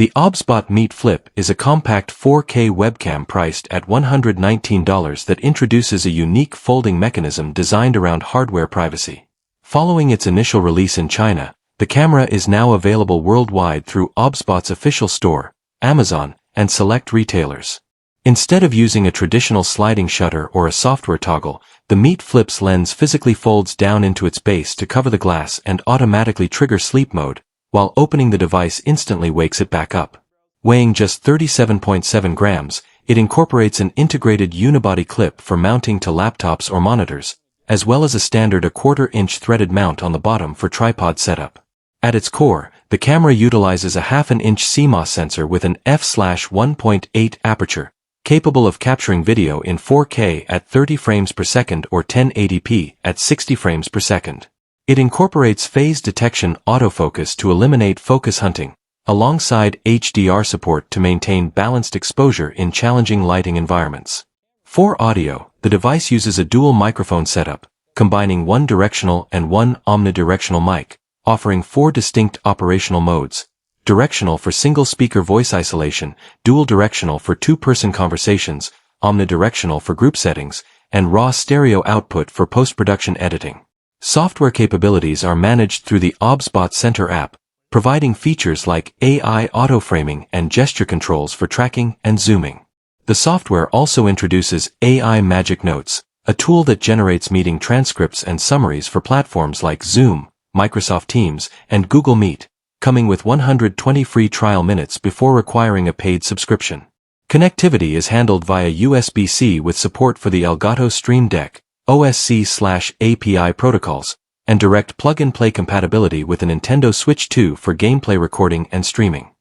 The OBSBOT Meet Flip is a compact 4K webcam priced at $119 that introduces a unique folding mechanism designed around hardware privacy. Following its initial release in China, the camera is now available worldwide through OBSBOT's official store, Amazon, and select retailers. Instead of using a traditional sliding shutter or a software toggle, the Meet Flip's lens physically folds down into its base to cover the glass and automatically trigger sleep mode, while opening the device instantly wakes it back up. Weighing just 37.7 grams, it incorporates an integrated unibody clip for mounting to laptops or monitors, as well as a standard 1/4-inch threaded mount on the bottom for tripod setup. At its core, the camera utilizes a 1/2-inch CMOS sensor with an f/1.8 aperture, capable of capturing video in 4K at 30 frames per second or 1080p at 60 frames per second. It incorporates Phase Detection Autofocus to eliminate focus hunting, alongside HDR support to maintain balanced exposure in challenging lighting environments. For audio, the device uses a dual microphone setup, combining one directional and one omnidirectional mic, offering 4 distinct operational modes: directional for single-speaker voice isolation, dual directional for 2-person conversations, omnidirectional for group settings, and raw stereo output for post-production editing. Software capabilities are managed through the OBSBOT Center app, providing features like AI auto-framing and gesture controls for tracking and zooming. The software also introduces AI Magic Notes, a tool that generates meeting transcripts and summaries for platforms like Zoom, Microsoft Teams, and Google Meet, coming with 120 free trial minutes before requiring a paid subscription. Connectivity is handled via USB-C with support for the Elgato Stream Deck, OSC/API protocols, and direct plug-and-play compatibility with a Nintendo Switch 2 for gameplay recording and streaming.